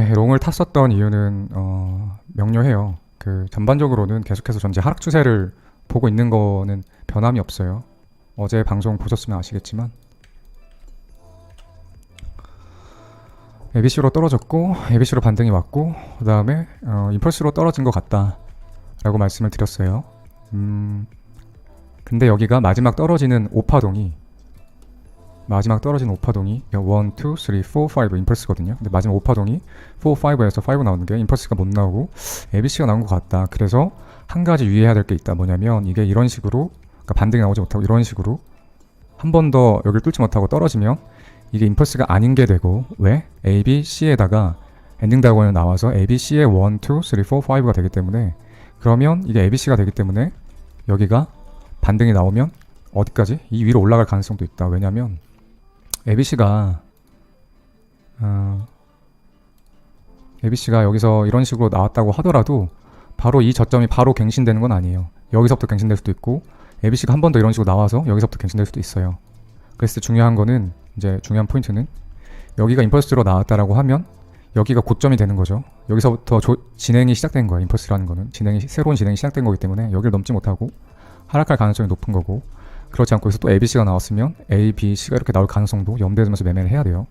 이렇게 롱을 탔었던 이유는 명료해요. 전반적으로는 계속해서 전체 하락 추세를 보고 있는 거는 변함이 없어요. 어제 방송 보셨으면 아시겠지만 ABC로 떨어졌고 ABC로 반등이 왔고 그 다음에 임펄스로 떨어진 것 같다 라고 말씀을 드렸어요. 근데 여기가 마지막 떨어지는 5파동이 1, 2, 3, 4, 5 임펄스거든요. 근데 마지막 5파동이 4, 5에서 5 나오는 게 임펄스가 못 나오고 ABC가 나온 것 같다. 그래서 한 가지 유의해야 될 게 있다. 뭐냐면 이게 이런 식으로 그러니까 반등이 나오지 못하고 이런 식으로 한 번 더 여기를 뚫지 못하고 떨어지면 이게 임펄스가 아닌 게 되고 왜? A, B, C에다가 엔딩 다이아곤이 나와서 A, B, C의 1, 2, 3, 4, 5가 되기 때문에 그러면 이게 A, B, C가 되기 때문에 여기가 반등이 나오면 어디까지? 이 위로 올라갈 가능성도 있다. 왜냐면 ABC가 여기서 이런 식으로 나왔다고 하더라도 바로 이 저점이 바로 갱신되는 건 아니에요. 여기서부터 갱신될 수도 있고 ABC가 한 번 더 이런 식으로 나와서 여기서부터 갱신될 수도 있어요. 그래서 중요한 거는 이제 중요한 포인트는 여기가 임펄스로 나왔다라고 하면 여기가 고점이 되는 거죠. 여기서부터 진행이 시작된 거예요. 임펄스라는 거는 새로운 진행이 시작된 거기 때문에 여기를 넘지 못하고 하락할 가능성이 높은 거고 그렇지 않고 여기서 또 ABC가 나왔으면 A, B, C가 이렇게 나올 가능성도 염두에 두면서 매매를 해야 돼요.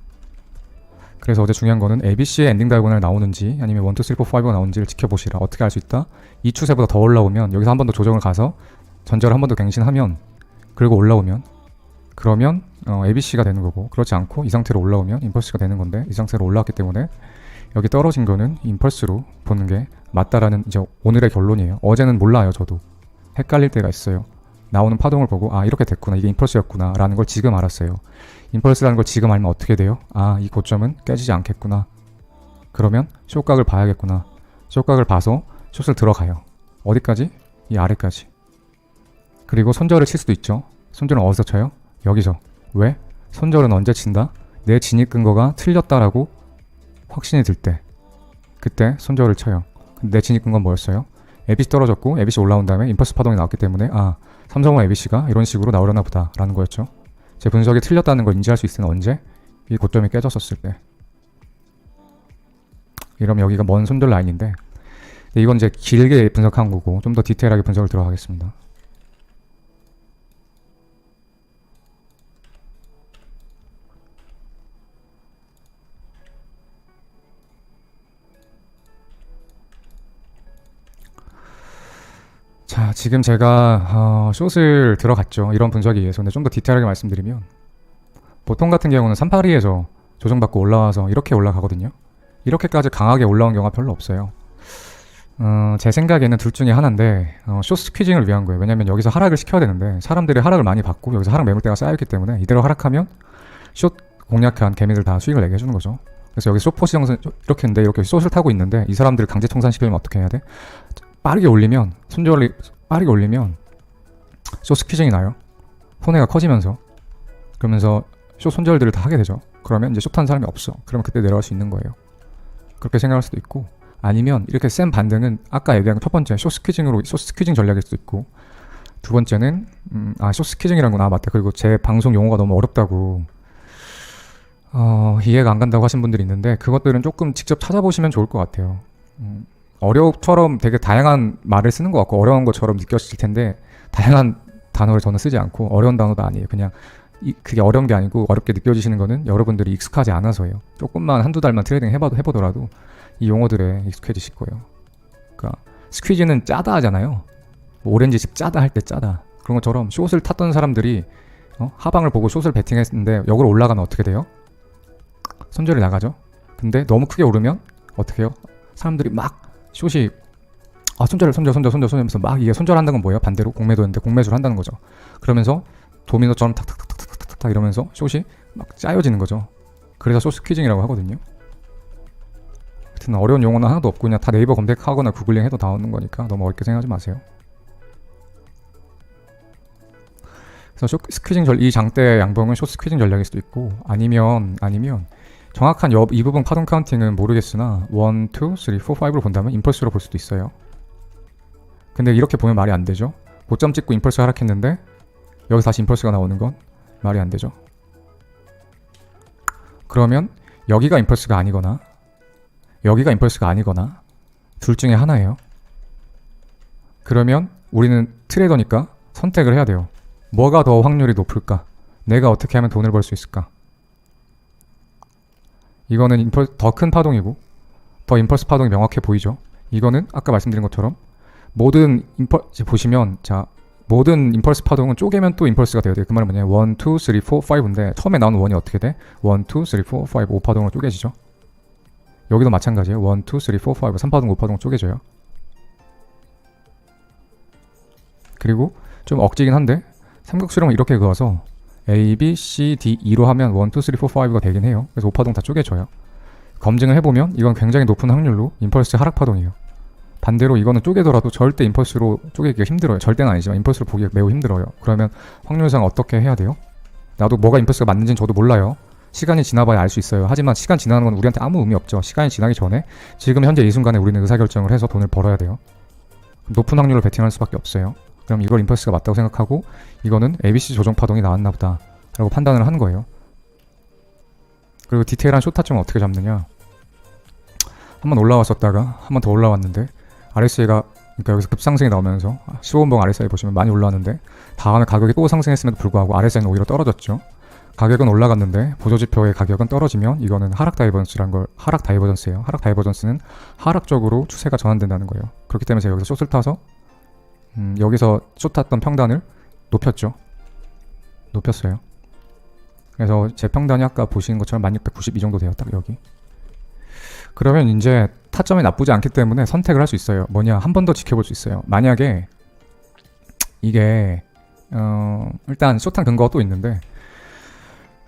그래서 어제 중요한 거는 ABC의 엔딩 다이아고널이 나오는지 아니면 1, 2, 3, 4, 5가 나오는지를 지켜보시라. 어떻게 알 수 있다? 이 추세보다 더 올라오면 여기서 한 번 더 조정을 가서 전저를 한 번 더 갱신하면 그리고 올라오면 그러면 ABC가 되는 거고 그렇지 않고 이 상태로 올라오면 임펄스가 되는 건데 이 상태로 올라왔기 때문에 여기 떨어진 거는 임펄스로 보는 게 맞다라는 이제 오늘의 결론이에요. 어제는 몰라요. 저도 헷갈릴 때가 있어요. 나오는 파동을 보고 이렇게 됐구나 이게 임펄스였구나 라는 걸 지금 알았어요. 임펄스라는 걸 지금 알면 어떻게 돼요? 이 고점은 깨지지 않겠구나. 그러면 숏각을 봐야겠구나. 숏각을 봐서 숏을 들어가요. 어디까지? 이 아래까지. 그리고 손절을 칠 수도 있죠. 손절은 어디서 쳐요? 여기서. 왜? 손절은 언제 친다? 내 진입 근거가 틀렸다라고 확신이 들 때 그때 손절을 쳐요. 근데 내 진입 근거는 뭐였어요? ABC 떨어졌고 ABC 올라온 다음에 임펄스 파동이 나왔기 때문에 삼성과 ABC가 이런 식으로 나오려나 보다 라는 거였죠. 제 분석이 틀렸다는 걸 인지할 수 있을 때는 언제? 이 고점이 깨졌었을 때. 이러면 여기가 먼 손절 라인인데 이건 이제 길게 분석한 거고 좀 더 디테일하게 분석을 들어가겠습니다. 자, 지금 제가 숏을 들어갔죠. 이런 분석에 의해서. 근데 좀 더 디테일하게 말씀드리면 보통 같은 경우는 382에서 조정받고 올라와서 이렇게 올라가거든요. 이렇게까지 강하게 올라온 경우가 별로 없어요. 제 생각에는 둘 중에 하나인데 숏 스퀴징을 위한 거예요. 왜냐면 여기서 하락을 시켜야 되는데 사람들이 하락을 많이 받고 여기서 하락 매물대가 쌓여있기 때문에 이대로 하락하면 숏 공략한 개미들 다 수익을 내게 해주는 거죠. 그래서 여기 숏 포지션 이렇게 했는데 이렇게 숏을 타고 있는데 이 사람들을 강제 청산시키려면 어떻게 해야 돼? 빠르게 올리면 손절이 빠르게 올리면 숏 스퀴징이 나요. 손해가 커지면서 그러면서 숏 손절들을 다 하게 되죠. 그러면 이제 숏한 사람이 없어. 그러면 그때 내려갈 수 있는 거예요. 그렇게 생각할 수도 있고 아니면 이렇게 센 반등은 아까 얘기한 첫 번째 숏 스퀴징 전략일 수도 있고 두 번째는 숏 스퀴징이라는 건 맞다. 그리고 제 방송 용어가 너무 어렵다고 이해가 안 간다고 하신 분들이 있는데 그것들은 조금 직접 찾아보시면 좋을 것 같아요. 어려움처럼 되게 다양한 말을 쓰는 것 같고 어려운 것처럼 느껴질 텐데 다양한 단어를 저는 쓰지 않고 어려운 단어도 아니에요. 그냥 그게 어려운 게 아니고 어렵게 느껴지시는 거는 여러분들이 익숙하지 않아서예요. 조금만 한두 달만 트레이딩 해보더라도 이 용어들에 익숙해지실 거예요. 그러니까 스퀴즈는 짜다 하잖아요. 뭐 오렌지즙 짜다 할 때 짜다. 그런 것처럼 숏을 탔던 사람들이 하방을 보고 숏을 베팅했는데 역으로 올라가면 어떻게 돼요? 손절이 나가죠. 근데 너무 크게 오르면 어떻게 해요? 사람들이 막 숏이 손절 하면서 막 이게 손절한다는 건 뭐예요? 반대로 공매도인데 공매수를 한다는 거죠. 그러면서 도미노처럼 탁탁탁탁탁탁 이러면서 숏이 막 짜여지는 거죠. 그래서 숏 스퀴징이라고 하거든요. 하여튼 어려운 용어는 하나도 없고 그냥 다 네이버 검색하거나 구글링 해도 나오는 거니까 너무 어렵게 생각하지 마세요. 그래서 숏 스퀴징 이 장대 양봉은 숏 스퀴징 전략일 수도 있고 아니면 정확한 이 부분 파동 카운팅은 모르겠으나 1, 2, 3, 4, 5로 본다면 임펄스로 볼 수도 있어요. 근데 이렇게 보면 말이 안 되죠. 고점 찍고 임펄스 하락했는데 여기서 다시 임펄스가 나오는 건 말이 안 되죠. 그러면 여기가 임펄스가 아니거나 여기가 임펄스가 아니거나 둘 중에 하나예요. 그러면 우리는 트레이더니까 선택을 해야 돼요. 뭐가 더 확률이 높을까? 내가 어떻게 하면 돈을 벌 수 있을까? 이거는 더 큰 파동이고 더 임펄스 파동이 명확해 보이죠? 이거는 아까 말씀드린 것처럼 모든 보시면 모든 임펄스 파동은 쪼개면 또 임펄스가 돼야 돼요. 그 말은 뭐냐면 1, 2, 3, 4, 5인데 처음에 나오는 1이 어떻게 돼? 1, 2, 3, 4, 5, 5파동으로 쪼개지죠. 여기도 마찬가지예요. 1, 2, 3, 4, 5, 3파동, 5파동 쪼개져요. 그리고 좀 억지긴 한데 삼각수렴을 이렇게 그어서 A, B, C, D, E로 하면 1, 2, 3, 4, 5가 되긴 해요. 그래서 5파동 다 쪼개져요. 검증을 해보면 이건 굉장히 높은 확률로 임펄스 하락파동이에요. 반대로 이거는 쪼개더라도 절대 임펄스로 쪼개기가 힘들어요. 절대는 아니지만 임펄스로 보기가 매우 힘들어요. 그러면 확률상 어떻게 해야 돼요? 나도 뭐가 임펄스가 맞는지는 저도 몰라요. 시간이 지나봐야 알 수 있어요. 하지만 시간 지나는 건 우리한테 아무 의미 없죠. 시간이 지나기 전에 지금 현재 이 순간에 우리는 의사결정을 해서 돈을 벌어야 돼요. 높은 확률로 베팅할 수밖에 없어요. 그럼 이걸 임펄스가 맞다고 생각하고 이거는 ABC 조정 파동이 나왔나 보다 라고 판단을 하는 거예요. 그리고 디테일한 숏타점은 어떻게 잡느냐, 한번 올라왔었다가 한번 더 올라왔는데 RSI가 그러니까 여기서 급상승이 나오면서 15분봉 RSI 보시면 많이 올라왔는데 다음에 가격이 또 상승했음에도 불구하고 RSI는 오히려 떨어졌죠. 가격은 올라갔는데 보조지표의 가격은 떨어지면 이거는 하락 다이버전스예요. 하락 다이버전스는 하락적으로 추세가 전환된다는 거예요. 그렇기 때문에 제가 여기서 숏을 타서 여기서 숏 탔던 평단을 높였어요. 그래서 제 평단이 아까 보시는 것처럼 1692 정도 돼요. 딱 여기. 그러면 이제 타점이 나쁘지 않기 때문에 선택을 할 수 있어요. 뭐냐, 한 번 더 지켜볼 수 있어요. 만약에 이게 일단 숏한 근거가 또 있는데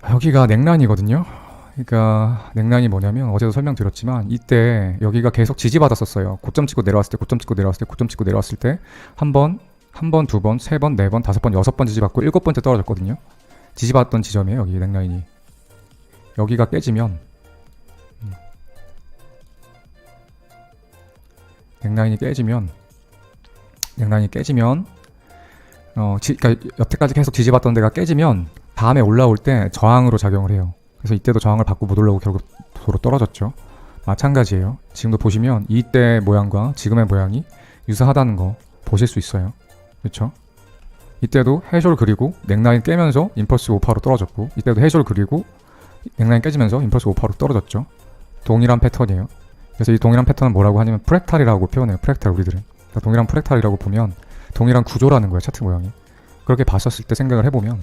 여기가 넥라인이거든요. 그러니까 넥라인이 뭐냐면 어제도 설명드렸지만 이때 여기가 계속 지지받았었어요. 고점 찍고 내려왔을 때, 고점 찍고 내려왔을 때, 고점 찍고 내려왔을 때 한 번, 두 번, 세 번, 네 번, 다섯 번, 여섯 번 지지받고 일곱 번째 떨어졌거든요. 지지받았던 지점이에요. 여기 넥라인이. 여기가 깨지면 넥라인이 깨지면 그러니까 여태까지 계속 지지받던 데가 깨지면 다음에 올라올 때 저항으로 작용을 해요. 그래서 이때도 저항을 받고 못 올라오고 결국 도로 떨어졌죠. 마찬가지예요. 지금도 보시면 이때 모양과 지금의 모양이 유사하다는 거 보실 수 있어요. 그렇죠? 이때도 해쇼를 그리고 넥라인 깨면서 임펄스 5파로 떨어졌고 이때도 해쇼를 그리고 넥라인 깨지면서 임펄스 5파로 떨어졌죠. 동일한 패턴이에요. 그래서 이 동일한 패턴은 뭐라고 하냐면 프랙탈이라고 표현해요. 프랙탈 우리들은. 그러니까 동일한 프랙탈이라고 보면 동일한 구조라는 거예요. 차트 모양이. 그렇게 봤었을 때 생각을 해보면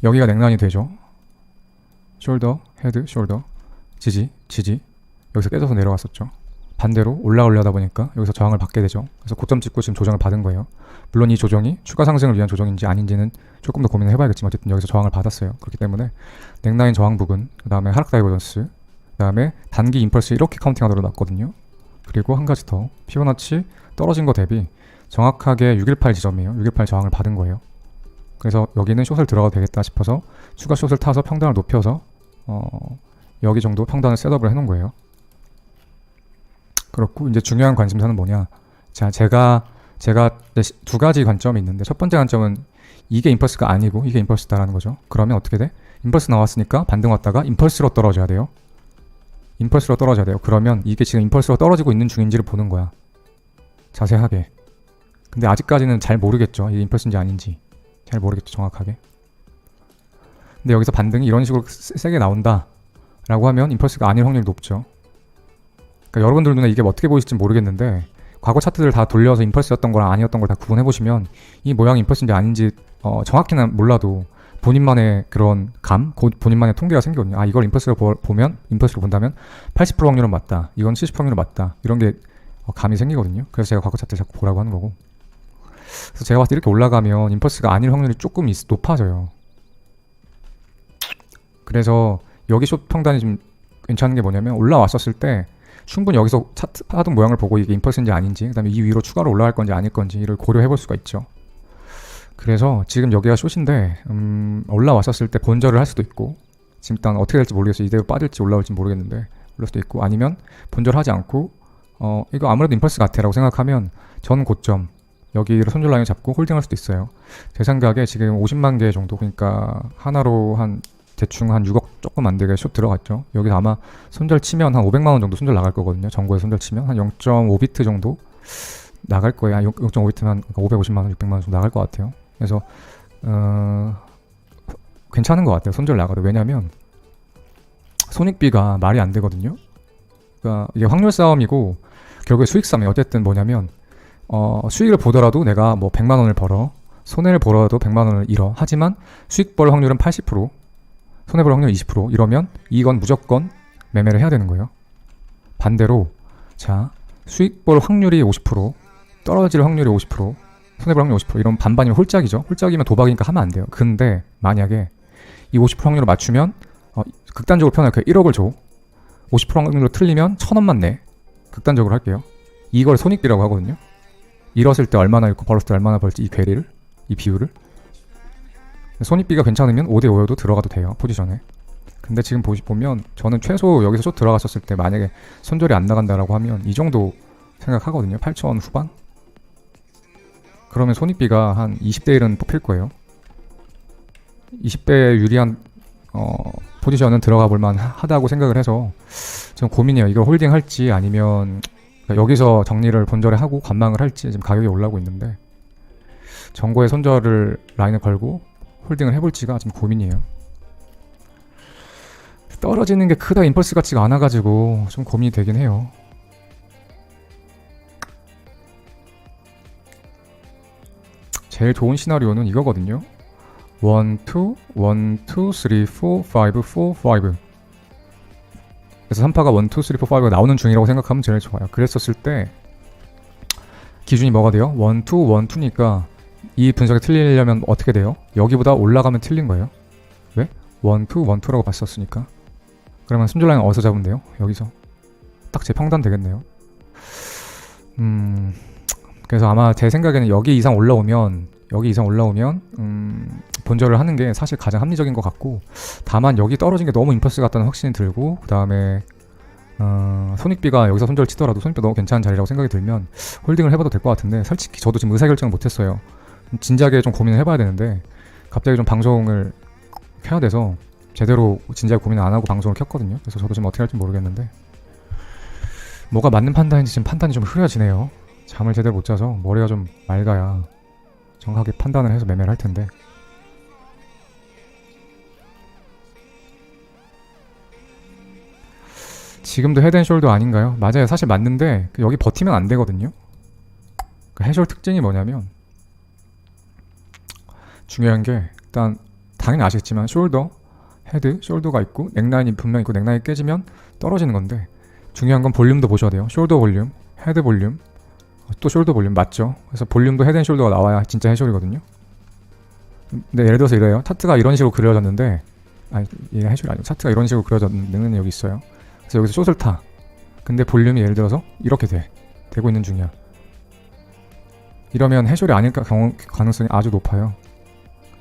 여기가 넥라인이 되죠. 숄더, 헤드, 숄더, 지지. 여기서 깨져서 내려왔었죠. 반대로 올라오려다 보니까 여기서 저항을 받게 되죠. 그래서 고점 찍고 지금 조정을 받은 거예요. 물론 이 조정이 추가 상승을 위한 조정인지 아닌지는 조금 더 고민을 해봐야겠지만 어쨌든 여기서 저항을 받았어요. 그렇기 때문에 넥라인 저항 부근, 그 다음에 하락 다이버전스, 그 다음에 단기 임펄스 이렇게 카운팅하도록 놨거든요. 그리고 한 가지 더, 피보나치 떨어진 거 대비 정확하게 618 지점이에요. 618 저항을 받은 거예요. 그래서 여기는 숏을 들어가도 되겠다 싶어서 추가 숏을 타서 평단을 높여서 여기 정도 평단을 셋업을 해놓은 거예요. 그렇고 이제 중요한 관심사는 뭐냐, 자 제가 두 가지 관점이 있는데 첫 번째 관점은 이게 임펄스가 아니고 이게 임펄스다라는 거죠. 그러면 어떻게 돼? 임펄스 나왔으니까 반등 왔다가 임펄스로 떨어져야 돼요. 그러면 이게 지금 임펄스로 떨어지고 있는 중인지를 보는 거야, 자세하게. 근데 아직까지는 잘 모르겠죠. 이게 임펄스인지 아닌지 잘 모르겠죠, 정확하게. 근데 여기서 반등이 이런 식으로 세게 나온다 라고 하면 임펄스가 아닐 확률이 높죠. 그러니까 여러분들 눈에 이게 어떻게 보이실지 모르겠는데 과거 차트들 다 돌려서 임펄스였던 거랑 아니었던 걸 다 구분해보시면 이 모양이 임펄스인지 아닌지 정확히는 몰라도 본인만의 그런 본인만의 통계가 생기거든요. 아, 이걸 임펄스로 본다면 80% 확률은 맞다, 이건 70% 확률은 맞다, 이런 게 감이 생기거든요. 그래서 제가 과거 차트를 자꾸 보라고 하는 거고. 그래서 제가 봤을 때 이렇게 올라가면 임펄스가 아닐 확률이 조금 높아져요. 그래서 여기 숏 평단이 좀 괜찮은 게 뭐냐면 올라왔었을 때 충분히 여기서 차트 하던 모양을 보고 이게 임펄스인지 아닌지, 그 다음에 이 위로 추가로 올라갈 건지 아닐 건지를 고려해 볼 수가 있죠. 그래서 지금 여기가 숏인데 올라왔었을 때 본절을 할 수도 있고, 지금 일단 어떻게 될지 모르겠어요. 이대로 빠질지 올라올지 모르겠는데 올릴 수도 있고, 아니면 본절하지 않고 이거 아무래도 임펄스 같아 라고 생각하면 전 고점 여기를 손절 라인 잡고 홀딩할 수도 있어요. 제 생각에 지금 50만 개 정도, 그러니까 하나로 한 대충 한 6억 조금 안 되게 숏 들어갔죠. 여기서 아마 손절 치면 한 500만원 정도 손절 나갈 거거든요. 정고에 손절 치면 한 0.5비트 정도 나갈 거예요. 0.5비트면 550만원, 600만원 정도 나갈 것 같아요. 그래서 괜찮은 것 같아요. 손절 나가도. 왜냐면 손익비가 말이 안 되거든요. 그러니까 이게 확률 싸움이고 결국에 수익 싸움이 어쨌든 뭐냐면 수익을 보더라도 내가 뭐 100만 원을 벌어, 손해를 보더라도 100만 원을 잃어. 하지만 수익 벌 확률은 80%, 손해 볼 확률 20%. 이러면 이건 무조건 매매를 해야 되는 거예요. 반대로 자, 수익 벌 확률이 50%, 떨어질 확률이 50%, 손해 볼 확률 50%. 이런 반반이면 홀짝이죠. 홀짝이면 도박이니까 하면 안 돼요. 근데 만약에 이 50% 확률을 맞추면 극단적으로 표현할게요. 1억을 줘. 50% 확률로 틀리면 1,000원만 내. 극단적으로 할게요. 이걸 손익비라고 하거든요. 잃었을 때 얼마나 잃고 벌었을 때 얼마나 벌지, 이 괴리를, 이 비율을. 손익비가 괜찮으면 5대5여도 들어가도 돼요, 포지션에. 근데 지금 보면 저는 최소 여기서 숏 들어갔었을 때 만약에 손절이 안 나간다라고 하면 이 정도 생각하거든요. 8,000원 후반? 그러면 손익비가 한 20대 1은 뽑힐 거예요. 20배 유리한 포지션은 들어가 볼만 하다고 생각을 해서 지금 고민이에요. 이걸 홀딩 할지 아니면 여기서 정리를 본절에 하고 관망을 할지. 지금 가격이 올라오고 있는데 정고에 손절을 라인을 걸고 홀딩을 해볼지가 지금 고민이에요. 떨어지는 게 크다 임펄스 같지가 않아가지고 좀 고민이 되긴 해요. 제일 좋은 시나리오는 이거거든요. 1, 2, 1, 2, 3, 4, 5, 4, 5. 그래서 3파가 1, 2, 3, 4, 5가 나오는 중이라고 생각하면 제일 좋아요. 그랬었을 때 기준이 뭐가 돼요? 1, 2, 1, 2니까 이 분석이 틀리려면 어떻게 돼요? 여기보다 올라가면 틀린 거예요. 왜? 1, 2, 1, 2라고 봤었으니까. 그러면 손절 라인 어디서 잡으면 돼요? 여기서. 딱 제 평단 되겠네요. 그래서 아마 제 생각에는 여기 이상 올라오면 본절을 하는 게 사실 가장 합리적인 것 같고, 다만 여기 떨어진 게 너무 임펄스 같다는 확신이 들고, 그 다음에 손익비가 여기서 손절 치더라도 손익비 너무 괜찮은 자리라고 생각이 들면 홀딩을 해봐도 될 것 같은데, 솔직히 저도 지금 의사결정을 못했어요. 진지하게 좀 고민을 해봐야 되는데 갑자기 좀 방송을 켜야 돼서 제대로 진지하게 고민을 안 하고 방송을 켰거든요. 그래서 저도 지금 어떻게 할지 모르겠는데 뭐가 맞는 판단인지 지금 판단이 좀 흐려지네요. 잠을 제대로 못 자서 머리가 좀 맑아야 정확하게 판단을 해서 매매를 할 텐데. 지금도 헤드앤숄더 아닌가요? 맞아요. 사실 맞는데 여기 버티면 안 되거든요. 그 해숄 특징이 뭐냐면, 중요한 게 일단 당연히 아시겠지만 숄더, 헤드, 숄더가 있고 넥라인이 분명 있고 넥라인이 깨지면 떨어지는 건데, 중요한 건 볼륨도 보셔야 돼요. 숄더 볼륨, 헤드 볼륨, 또 숄더 볼륨 맞죠? 그래서 볼륨도 헤드앤숄더가 나와야 진짜 해숄이거든요. 근데 예를 들어서 이래요. 차트가 이런 식으로 그려졌는데, 이게 해숄이 아니고 차트가 이런 식으로 그려졌는 여기 있어요. 그래서 여기서 숏을 타. 근데 볼륨이 예를 들어서 이렇게 되고 있는 중이야. 이러면 해숄이 아닐 가능성이 아주 높아요.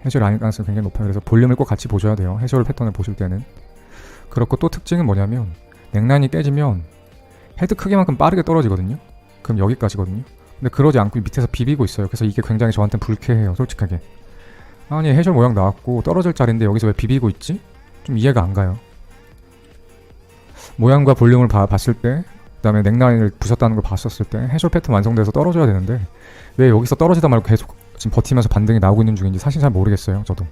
해숄이 아닐 가능성이 굉장히 높아요. 그래서 볼륨을 꼭 같이 보셔야 돼요. 해숄 패턴을 보실 때는. 그렇고 또 특징은 뭐냐면, 넥라인이 깨지면 헤드 크기만큼 빠르게 떨어지거든요. 그럼 여기까지거든요. 근데 그러지 않고 밑에서 비비고 있어요. 그래서 이게 굉장히 저한테는 불쾌해요. 솔직하게. 아니 해숄 모양 나왔고 떨어질 자리인데 여기서 왜 비비고 있지? 좀 이해가 안 가요. 모양과 볼륨을 봤을 때, 그 다음에 넥라인을 부셨다는 걸 봤었을 때 해숄 패턴 완성돼서 떨어져야 되는데 왜 여기서 떨어지다 말고 계속 지금 버티면서 반등이 나오고 있는 중인지 사실 잘 모르겠어요. 저도.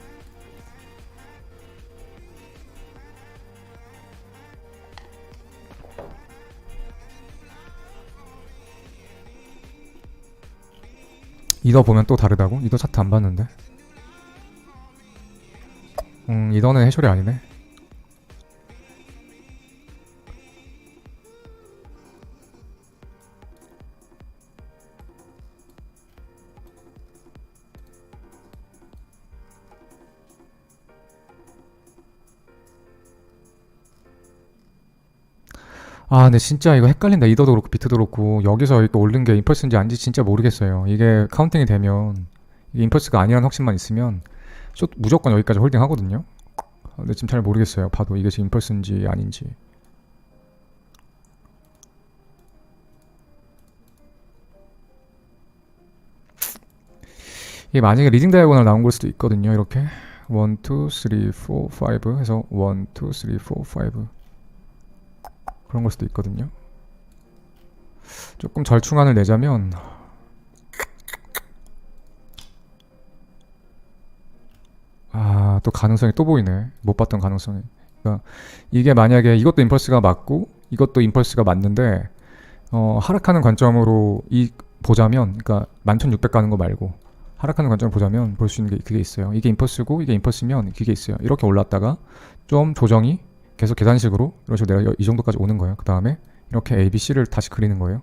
이더 보면 또 다르다고? 이더 차트 안 봤는데. 이더는 해숄이 아니네. 근데 진짜 이거 헷갈린다. 이더도 그렇고 비트도 그렇고 여기서 이거 오른 게 임펄스인지 아닌지 진짜 모르겠어요. 이게 카운팅이 되면 이게 임펄스가 아니라는 확신만 있으면 무조건 여기까지 홀딩 하거든요. 근데 지금 잘 모르겠어요. 봐도 이게 지금 임펄스인지 아닌지. 이게 만약에 리딩 다이아고널 나온 걸 수도 있거든요. 이렇게 1, 2, 3, 4, 5 해서 1, 2, 3, 4, 5 그런 걸 수도 있거든요. 조금 절충안을 내자면 또 가능성이 또 보이네. 못 봤던 가능성이. 그러니까 이게 만약에 이것도 임펄스가 맞고 이것도 임펄스가 맞는데 하락하는 관점으로 보자면, 그러니까 11,600 가는 거 말고 하락하는 관점을 보자면 볼 수 있는 게 그게 있어요. 이게 임펄스고 이게 임펄스면 그게 있어요. 이렇게 올랐다가 좀 조정이 계속 계단식으로 이런 식으로 내가 이 정도까지 오는 거예요. 그 다음에 이렇게 A, B, C를 다시 그리는 거예요.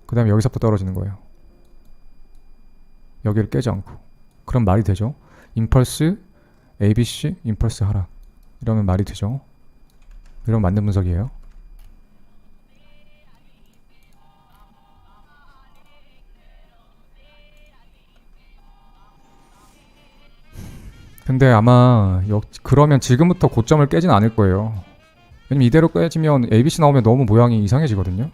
그 다음에 여기서부터 떨어지는 거예요. 여기를 깨지 않고. 그럼 말이 되죠. 임펄스 A, B, C, 임펄스 하락. 이러면 말이 되죠. 이러면 맞는 분석이에요. 근데 아마 그러면 지금부터 고점을 깨진 않을 거예요. 왜냐면 이대로 깨지면 ABC 나오면 너무 모양이 이상해지거든요.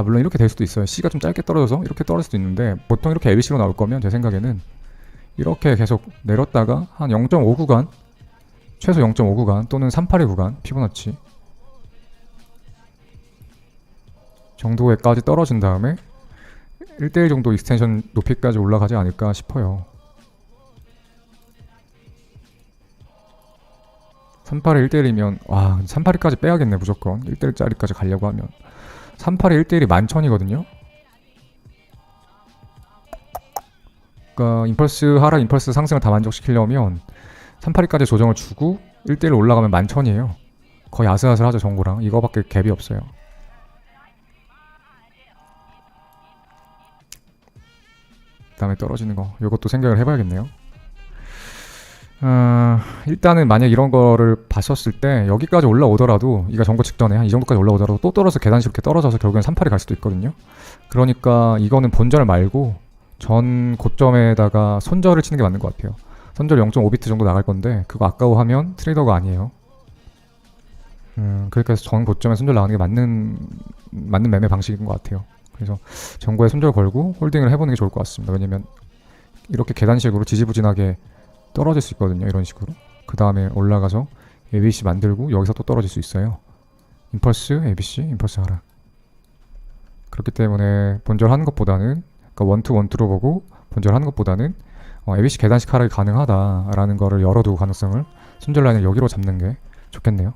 물론 이렇게 될 수도 있어요. C가 좀 짧게 떨어져서 이렇게 떨어질 수도 있는데, 보통 이렇게 ABC로 나올 거면 제 생각에는 이렇게 계속 내렸다가 한 0.5 구간, 최소 0.5 구간 또는 382 구간 피보나치 정도에까지 떨어진 다음에 1대1 정도 익스텐션 높이까지 올라가지 않을까 싶어요. 382 1대1이면 382까지 빼야겠네. 무조건 1대1짜리까지 가려고 하면 382 1대1이 11,000이거든요. 그러니까 임펄스 하락, 임펄스 상승을 다 만족시키려면 382까지 조정을 주고 1대1 올라가면 11,000이에요. 거의 아슬아슬하죠. 정고랑 이거밖에 갭이 없어요. 그 다음에 떨어지는 거, 이것도 생각을 해봐야겠네요. 일단은 만약 이런 거를 봤었을 때 여기까지 올라오더라도, 이가 정고 직전에 한 이 정도까지 올라오더라도 또 떨어져서 계단식 이렇게 떨어져서 결국엔 38이 갈 수도 있거든요. 그러니까 이거는 본절 말고 전 고점에다가 손절을 치는 게 맞는 것 같아요. 손절 0.5비트 정도 나갈 건데 그거 아까워하면 트레이더가 아니에요. 그렇게 해서 전 고점에 손절 나가는 게 맞는 매매 방식인 것 같아요. 그래서 전고에 손절 걸고 홀딩을 해보는 게 좋을 것 같습니다. 왜냐면 이렇게 계단식으로 지지부진하게 떨어질 수 있거든요. 이런 식으로. 그 다음에 올라가서 ABC 만들고 여기서 또 떨어질 수 있어요. 임펄스, ABC, 임펄스 하락. 그렇기 때문에 본절하는 것보다는, 그러니까 원투 원투로 보고 본절하는 것보다는 ABC 계단식 하락이 가능하다라는 거를 열어두고 가능성을, 손절 라인을 여기로 잡는 게 좋겠네요.